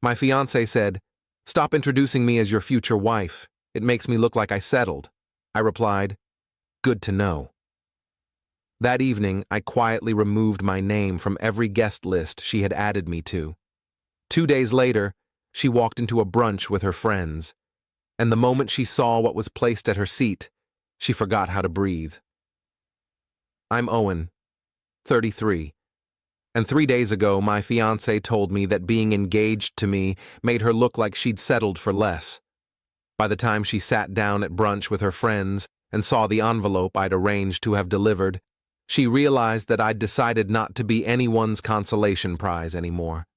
My fiancé said, "Stop introducing me as your future wife. It makes me look like I settled." I replied, "Good to know." That evening, I quietly removed my name from every guest list she had added me to. 2 days later, she walked into a brunch with her friends, and the moment she saw what was placed at her seat, she forgot how to breathe. I'm Owen, 33, and 3 days ago my fiancé told me that being engaged to me made her look like she'd settled for less. By the time she sat down at brunch with her friends and saw the envelope I'd arranged to have delivered, she realized that I'd decided not to be anyone's consolation prize anymore.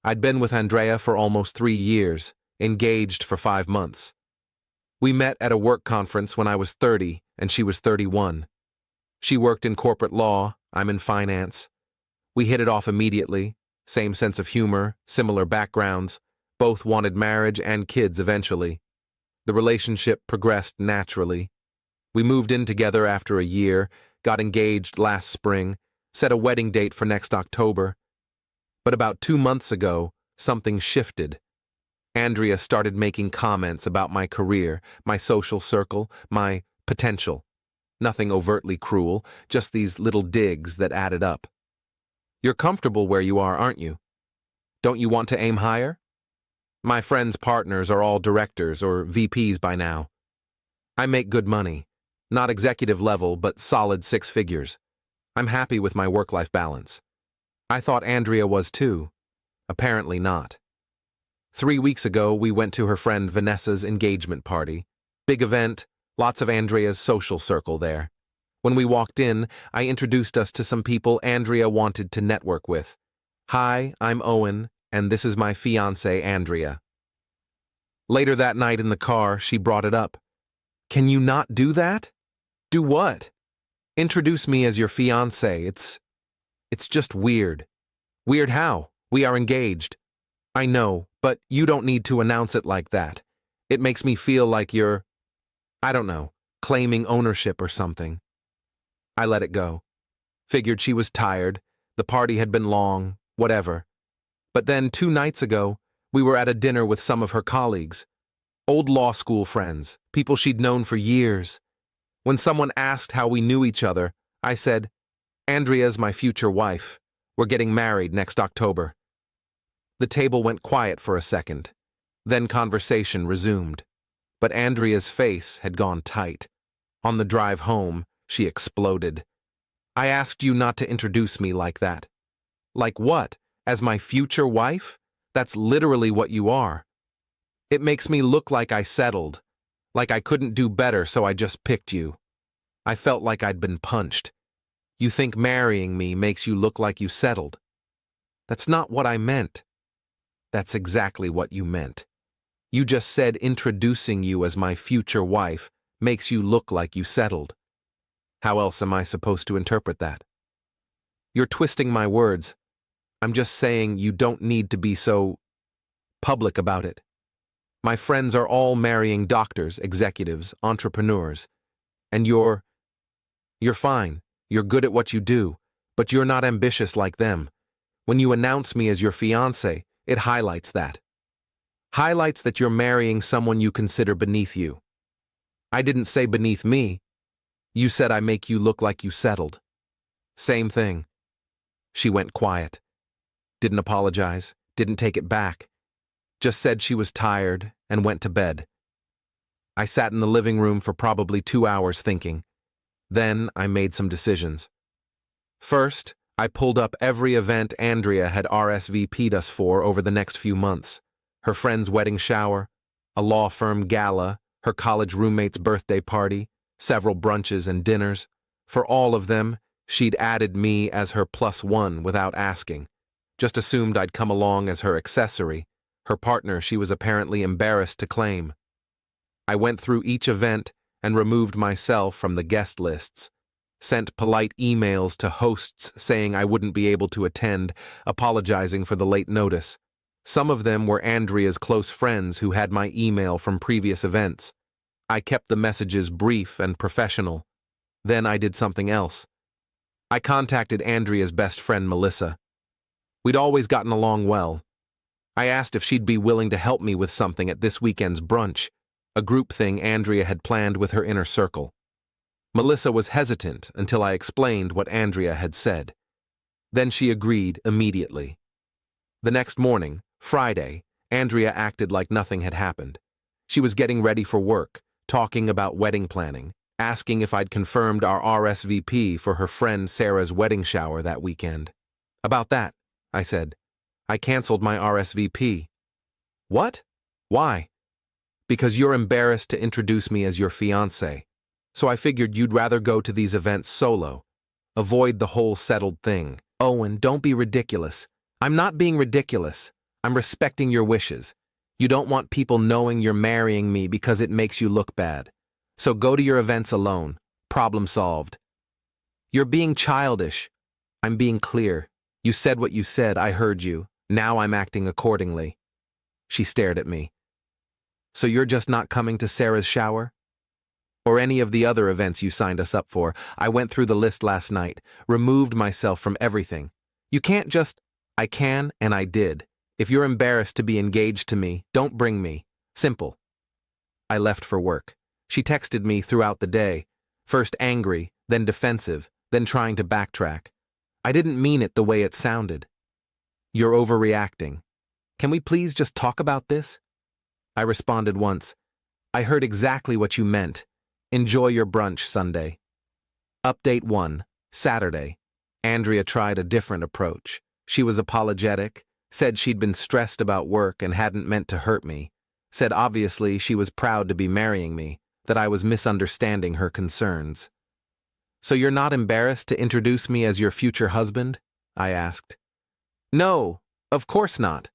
I'd been with Andrea for almost 3 years, engaged for 5 months. We met at a work conference when I was 30 and she was 31. She worked in corporate law, I'm in finance. We hit it off immediately, same sense of humor, similar backgrounds, both wanted marriage and kids eventually. The relationship progressed naturally. We moved in together after a year, got engaged last spring, set a wedding date for next October. But about 2 months ago, something shifted. Andrea started making comments about my career, my social circle, my potential. Nothing overtly cruel, just these little digs that added up. "You're comfortable where you are, aren't you? Don't you want to aim higher? My friends' partners are all directors or VPs by now. I make good money. Not executive level, but solid 6 figures. I'm happy with my work-life balance." I thought Andrea was too. Apparently not. 3 weeks ago, we went to her friend Vanessa's engagement party. Big event, lots of Andrea's social circle there. When we walked in, I introduced us to some people Andrea wanted to network with. "Hi, I'm Owen, and this is my fiancée, Andrea." Later that night in the car, she brought it up. "Can you not do that?" "Do what?" "Introduce me as your fiancé. It's just weird." "Weird how? We are engaged." "I know, but you don't need to announce it like that. It makes me feel like you're, I don't know, claiming ownership or something." I let it go. Figured she was tired, the party had been long, whatever. But then 2 nights ago, we were at a dinner with some of her colleagues. Old law school friends, people she'd known for years. When someone asked how we knew each other, I said, "Andrea's my future wife. We're getting married next October." The table went quiet for a second. Then conversation resumed. But Andrea's face had gone tight. On the drive home, she exploded. "I asked you not to introduce me like that." "Like what? As my future wife? That's literally what you are." "It makes me look like I settled. Like I couldn't do better, so I just picked you." I felt like I'd been punched. "You think marrying me makes you look like you settled?" "That's not what I meant." "That's exactly what you meant. You just said introducing you as my future wife makes you look like you settled. How else am I supposed to interpret that?" "You're twisting my words. I'm just saying you don't need to be so public about it. My friends are all marrying doctors, executives, entrepreneurs. And you're fine. You're good at what you do, but you're not ambitious like them. When you announce me as your fiancé, it highlights that. Highlights that you're marrying someone you consider beneath you." "I didn't say beneath me. You said I make you look like you settled." "Same thing." She went quiet. Didn't apologize, didn't take it back. Just said she was tired and went to bed. I sat in the living room for probably 2 hours thinking. Then I made some decisions. First, I pulled up every event Andrea had RSVP'd us for over the next few months. Her friend's wedding shower, a law firm gala, her college roommate's birthday party, several brunches and dinners. For all of them, she'd added me as her +1 without asking. Just assumed I'd come along as her accessory, her partner she was apparently embarrassed to claim. I went through each event and removed myself from the guest lists. Sent polite emails to hosts saying I wouldn't be able to attend, apologizing for the late notice. Some of them were Andrea's close friends who had my email from previous events. I kept the messages brief and professional. Then I did something else. I contacted Andrea's best friend, Melissa. We'd always gotten along well. I asked if she'd be willing to help me with something at this weekend's brunch, a group thing Andrea had planned with her inner circle. Melissa was hesitant until I explained what Andrea had said. Then she agreed immediately. The next morning, Friday, Andrea acted like nothing had happened. She was getting ready for work, talking about wedding planning, asking if I'd confirmed our RSVP for her friend Sarah's wedding shower that weekend. About that, I said. I canceled my RSVP. What? Why? Because you're embarrassed to introduce me as your fiancé. So I figured you'd rather go to these events solo. Avoid the whole settled thing. Owen, don't be ridiculous. I'm not being ridiculous. I'm respecting your wishes. You don't want people knowing you're marrying me because it makes you look bad. So go to your events alone. Problem solved. You're being childish. I'm being clear. You said what you said, I heard you. Now I'm acting accordingly. She stared at me. So you're just not coming to Sarah's shower? Or any of the other events you signed us up for? I went through the list last night, removed myself from everything. You can't just... I can, and I did. If you're embarrassed to be engaged to me, don't bring me. Simple. I left for work. She texted me throughout the day, first angry, then defensive, then trying to backtrack. I didn't mean it the way it sounded. You're overreacting. Can we please just talk about this? I responded once. I heard exactly what you meant. Enjoy your brunch Sunday. Update 1, Saturday. Andrea tried a different approach. She was apologetic, said she'd been stressed about work and hadn't meant to hurt me, said obviously she was proud to be marrying me, that I was misunderstanding her concerns. So you're not embarrassed to introduce me as your future husband? I asked. No, of course not.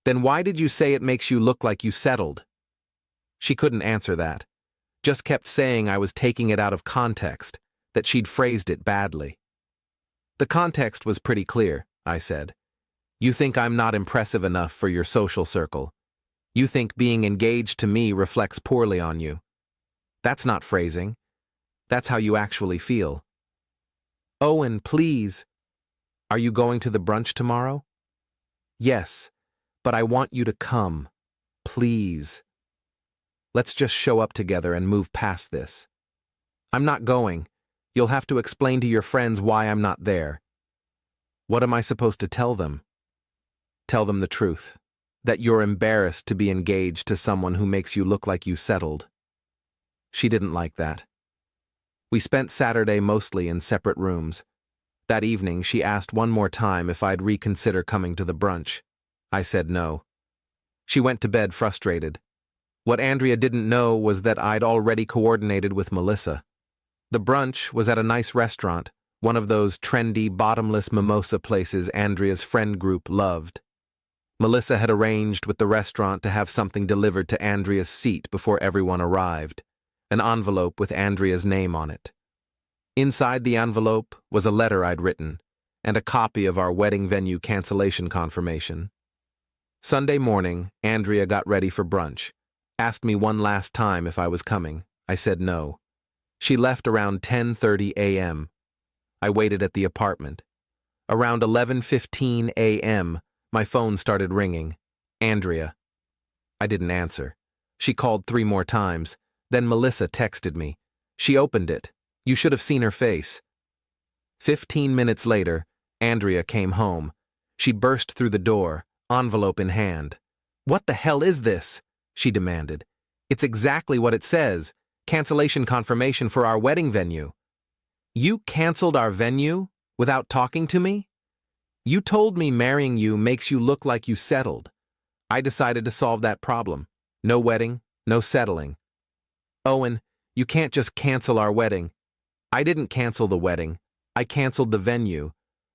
Then why did you say it makes you look like you settled? She couldn't answer that. Just kept saying I was taking it out of context, that she'd phrased it badly. The context was pretty clear, I said. You think I'm not impressive enough for your social circle. You think being engaged to me reflects poorly on you. That's not phrasing. That's how you actually feel. Owen, please. Are you going to the brunch tomorrow? Yes, but I want you to come. Please. Let's just show up together and move past this. I'm not going. You'll have to explain to your friends why I'm not there. What am I supposed to tell them? Tell them the truth. That you're embarrassed to be engaged to someone who makes you look like you settled. She didn't like that. We spent Saturday mostly in separate rooms. That evening, she asked one more time if I'd reconsider coming to the brunch. I said no. She went to bed frustrated. What Andrea didn't know was that I'd already coordinated with Melissa. The brunch was at a nice restaurant, one of those trendy, bottomless mimosa places Andrea's friend group loved. Melissa had arranged with the restaurant to have something delivered to Andrea's seat before everyone arrived, an envelope with Andrea's name on it. Inside the envelope was a letter I'd written, and a copy of our wedding venue cancellation confirmation. Sunday morning, Andrea got ready for brunch, asked me one last time if I was coming. I said no. She left around 10:30 a.m. I waited at the apartment. Around 11:15 a.m., my phone started ringing. Andrea. I didn't answer. She called 3 more times. Then Melissa texted me. She opened it. You should have seen her face. 15 minutes later, Andrea came home. She burst through the door, envelope in hand. What the hell is this? She demanded. It's exactly what it says. Cancellation confirmation for our wedding venue. You canceled our venue without talking to me? You told me marrying you makes you look like you settled. I decided to solve that problem. No wedding, no settling. Owen, you can't just cancel our wedding. I didn't cancel the wedding. I canceled the venue.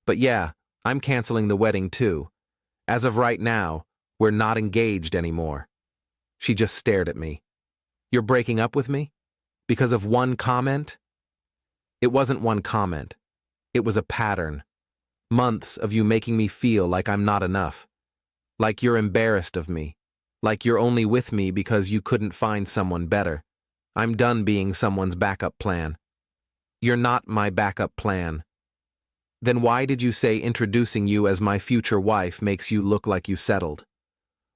But yeah, I'm canceling the wedding too. As of right now, we're not engaged anymore. She just stared at me. You're breaking up with me? Because of one comment? It wasn't one comment. It was a pattern. Months of you making me feel like I'm not enough. Like you're embarrassed of me. Like you're only with me because you couldn't find someone better. I'm done being someone's backup plan. You're not my backup plan. Then why did you say introducing you as my future wife makes you look like you settled?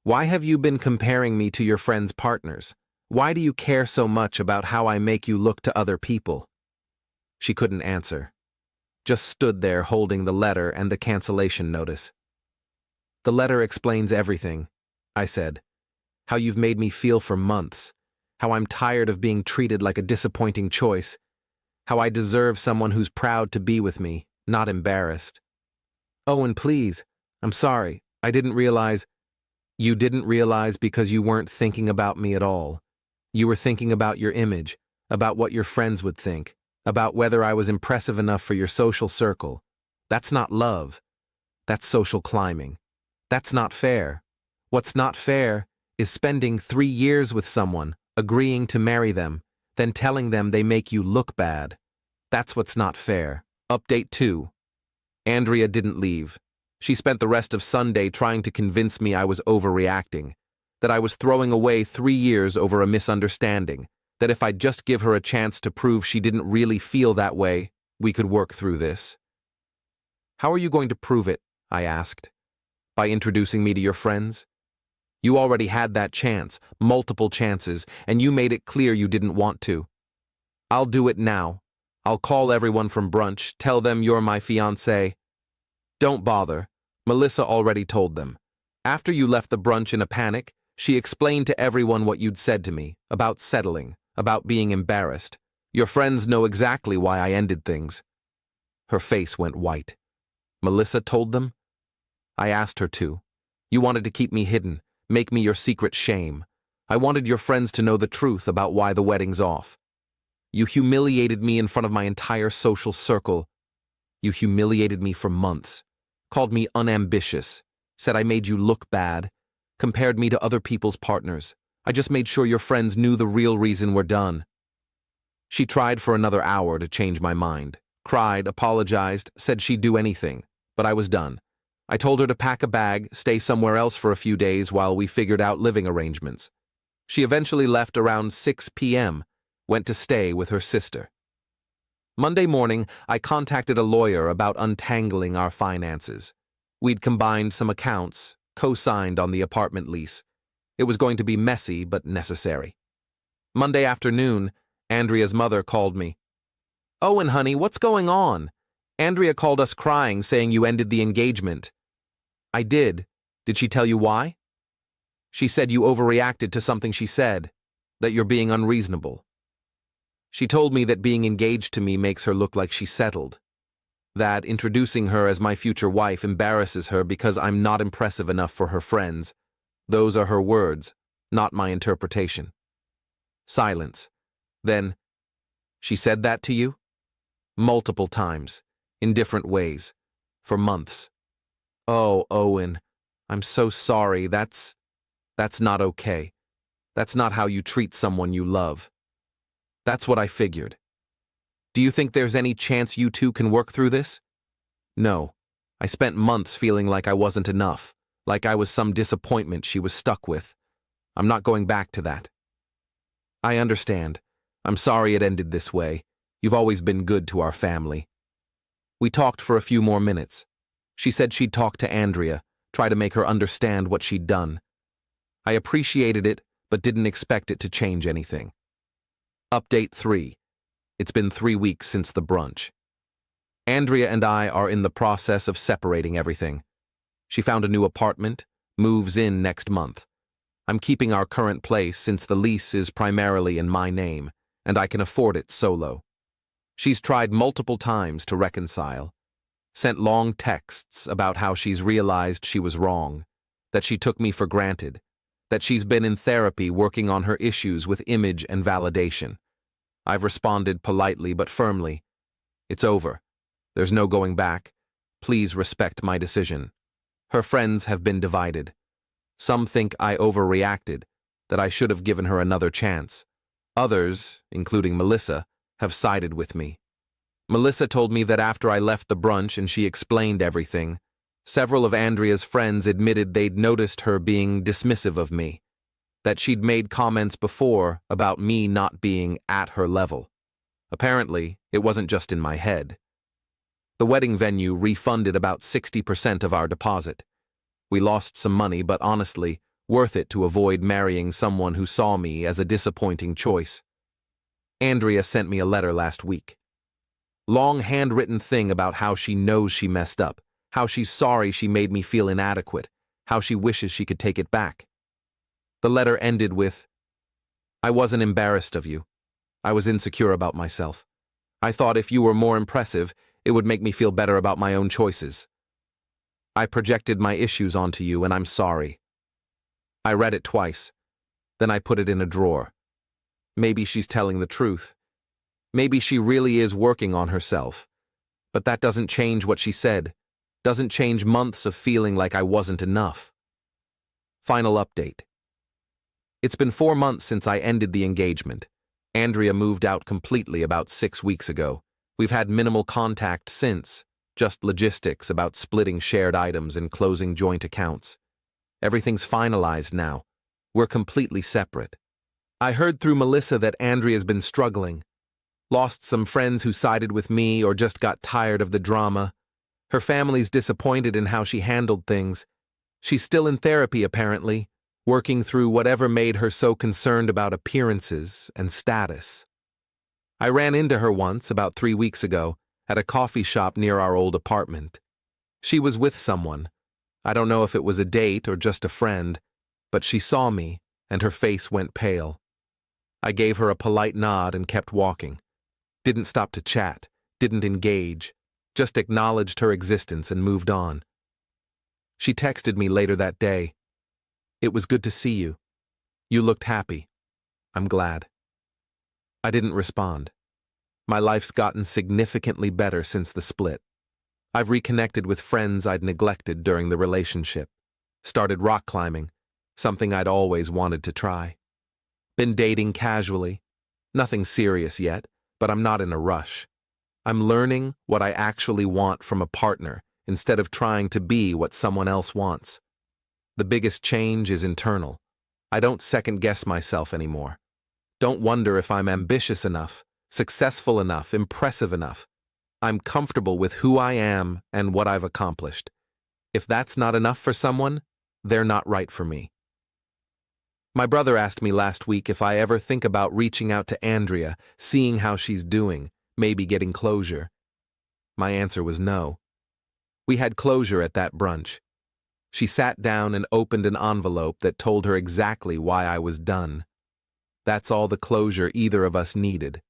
Why have you been comparing me to your friends' partners? Why do you care so much about how I make you look to other people?" She couldn't answer. Just stood there holding the letter and the cancellation notice. "The letter explains everything," I said. "How you've made me feel for months. How I'm tired of being treated like a disappointing choice. How I deserve someone who's proud to be with me, not embarrassed." "Owen, please. I'm sorry. I didn't realize—" "You didn't realize because you weren't thinking about me at all. You were thinking about your image, about what your friends would think, about whether I was impressive enough for your social circle. That's not love. That's social climbing. That's not fair. What's not fair is spending 3 years with someone, agreeing to marry them, then telling them they make you look bad. That's what's not fair." Update 2. Andrea didn't leave. She spent the rest of Sunday trying to convince me I was overreacting, that I was throwing away 3 years over a misunderstanding, that if I'd just give her a chance to prove she didn't really feel that way, we could work through this. "How are you going to prove it?" I asked. "By introducing me to your friends? You already had that chance, multiple chances, and you made it clear you didn't want to. I'll do it now. I'll call everyone from brunch, tell them you're my fiancé." "Don't bother. Melissa already told them. After you left the brunch in a panic, she explained to everyone what you'd said to me, about settling, about being embarrassed. Your friends know exactly why I ended things." Her face went white. "Melissa told them?" "I asked her to. You wanted to keep me hidden, make me your secret shame. I wanted your friends to know the truth about why the wedding's off. You humiliated me in front of my entire social circle. You humiliated me for months, called me unambitious, said I made you look bad, compared me to other people's partners. I just made sure your friends knew the real reason we're done." She tried for another hour to change my mind, cried, apologized, said she'd do anything, but I was done. I told her to pack a bag, stay somewhere else for a few days while we figured out living arrangements. She eventually left around 6 p.m., went to stay with her sister. Monday morning, I contacted a lawyer about untangling our finances. We'd combined some accounts, co-signed on the apartment lease. It was going to be messy, but necessary. Monday afternoon, Andrea's mother called me. "Owen, honey, what's going on? Andrea called us crying, saying you ended the engagement." "I did. Did she tell you why?" "She said you overreacted to something she said, that you're being unreasonable. She told me that being engaged to me makes her look like she's settled, that introducing her as my future wife embarrasses her because I'm not impressive enough for her friends. Those are her words, not my interpretation." Silence. Then, "She said that to you?" "Multiple times, in different ways, for months." "Oh, Owen, I'm so sorry. That's not okay. That's not how you treat someone you love." "That's what I figured. Do you think there's any chance you two can work through this?" "No. I spent months feeling like I wasn't enough, like I was some disappointment she was stuck with. I'm not going back to that." "I understand. I'm sorry it ended this way. You've always been good to our family." We talked for a few more minutes. She said she'd talk to Andrea, try to make her understand what she'd done. I appreciated it, but didn't expect it to change anything. Update 3. It's been 3 weeks since the brunch. Andrea and I are in the process of separating everything. She found a new apartment, moves in next month. I'm keeping our current place since the lease is primarily in my name, and I can afford it solo. She's tried multiple times to reconcile, sent long texts about how she's realized she was wrong, that she took me for granted, that she's been in therapy working on her issues with image and validation. I've responded politely but firmly. "It's over. There's no going back. Please respect my decision." Her friends have been divided. Some think I overreacted, that I should have given her another chance. Others, including Melissa, have sided with me. Melissa told me that after I left the brunch and she explained everything, several of Andrea's friends admitted they'd noticed her being dismissive of me, that she'd made comments before about me not being at her level. Apparently, it wasn't just in my head. The wedding venue refunded about 60% of our deposit. We lost some money, but honestly, worth it to avoid marrying someone who saw me as a disappointing choice. Andrea sent me a letter last week. Long handwritten thing about how she knows she messed up, how she's sorry she made me feel inadequate, how she wishes she could take it back. The letter ended with, "I wasn't embarrassed of you. I was insecure about myself. I thought if you were more impressive, it would make me feel better about my own choices. I projected my issues onto you, and I'm sorry." I read it twice. Then I put it in a drawer. Maybe she's telling the truth. Maybe she really is working on herself. But that doesn't change what she said. Doesn't change months of feeling like I wasn't enough. Final update. It's been 4 months since I ended the engagement. Andrea moved out completely about 6 weeks ago. We've had minimal contact since, just logistics about splitting shared items and closing joint accounts. Everything's finalized now. We're completely separate. I heard through Melissa that Andrea's been struggling. Lost some friends who sided with me or just got tired of the drama. Her family's disappointed in how she handled things. She's still in therapy, apparently, working through whatever made her so concerned about appearances and status. I ran into her once, about 3 weeks ago, at a coffee shop near our old apartment. She was with someone. I don't know if it was a date or just a friend, but she saw me, and her face went pale. I gave her a polite nod and kept walking. Didn't stop to chat, didn't engage, just acknowledged her existence and moved on. She texted me later that day. "It was good to see you. You looked happy. I'm glad." I didn't respond. My life's gotten significantly better since the split. I've reconnected with friends I'd neglected during the relationship. Started rock climbing, something I'd always wanted to try. Been dating casually. Nothing serious yet, but I'm not in a rush. I'm learning what I actually want from a partner instead of trying to be what someone else wants. The biggest change is internal. I don't second-guess myself anymore. Don't wonder if I'm ambitious enough, successful enough, impressive enough. I'm comfortable with who I am and what I've accomplished. If that's not enough for someone, they're not right for me. My brother asked me last week if I ever think about reaching out to Andrea, seeing how she's doing, maybe getting closure. My answer was no. We had closure at that brunch. She sat down and opened an envelope that told her exactly why I was done. That's all the closure either of us needed.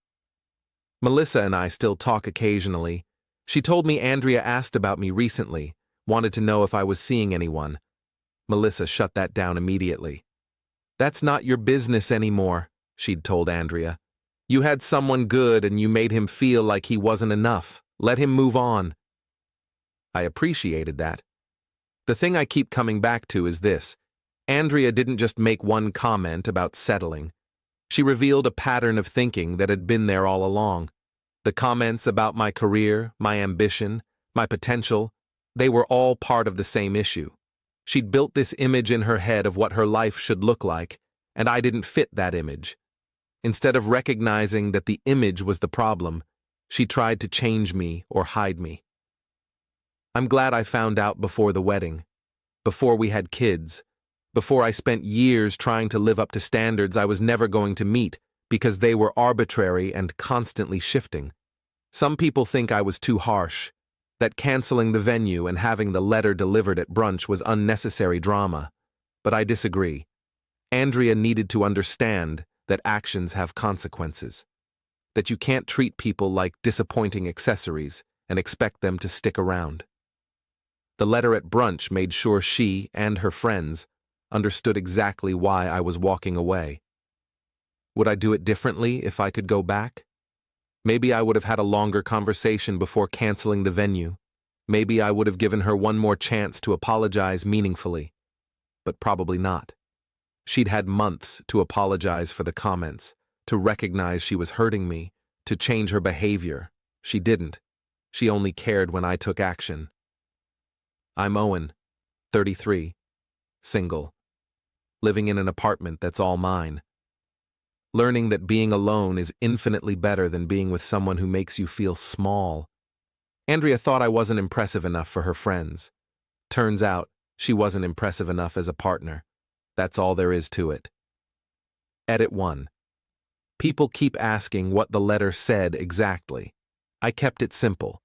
Melissa and I still talk occasionally. She told me Andrea asked about me recently, wanted to know if I was seeing anyone. Melissa shut that down immediately. "That's not your business anymore," she'd told Andrea. "You had someone good and you made him feel like he wasn't enough. Let him move on." I appreciated that. The thing I keep coming back to is this. Andrea didn't just make one comment about settling. She revealed a pattern of thinking that had been there all along. The comments about my career, my ambition, my potential, they were all part of the same issue. She'd built this image in her head of what her life should look like, and I didn't fit that image. Instead of recognizing that the image was the problem, she tried to change me or hide me. I'm glad I found out before the wedding, before we had kids, before I spent years trying to live up to standards I was never going to meet because they were arbitrary and constantly shifting. Some people think I was too harsh, that canceling the venue and having the letter delivered at brunch was unnecessary drama, but I disagree. Andrea needed to understand that actions have consequences, that you can't treat people like disappointing accessories and expect them to stick around. The letter at brunch made sure she and her friends understood exactly why I was walking away. Would I do it differently if I could go back? Maybe I would have had a longer conversation before canceling the venue. Maybe I would have given her one more chance to apologize meaningfully. But probably not. She'd had months to apologize for the comments, to recognize she was hurting me, to change her behavior. She didn't. She only cared when I took action. I'm Owen, 33, single, living in an apartment that's all mine. Learning that being alone is infinitely better than being with someone who makes you feel small. Andrea thought I wasn't impressive enough for her friends. Turns out, she wasn't impressive enough as a partner. That's all there is to it. Edit 1. People keep asking what the letter said exactly. I kept it simple.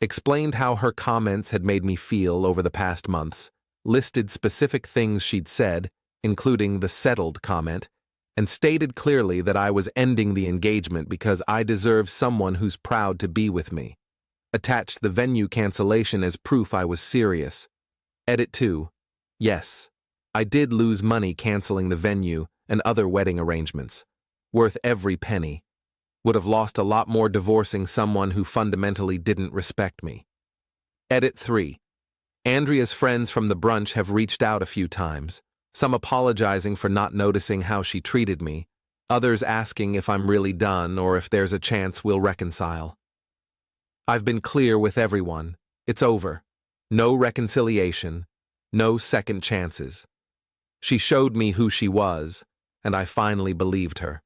Explained how her comments had made me feel over the past months, listed specific things she'd said, including the settled comment, and stated clearly that I was ending the engagement because I deserve someone who's proud to be with me. Attached the venue cancellation as proof I was serious. Edit 2. Yes, I did lose money canceling the venue and other wedding arrangements. Worth every penny. Would have lost a lot more divorcing someone who fundamentally didn't respect me. Edit 3. Andrea's friends from the brunch have reached out a few times, some apologizing for not noticing how she treated me, others asking if I'm really done or if there's a chance we'll reconcile. I've been clear with everyone. It's over. No reconciliation. No second chances. She showed me who she was, and I finally believed her.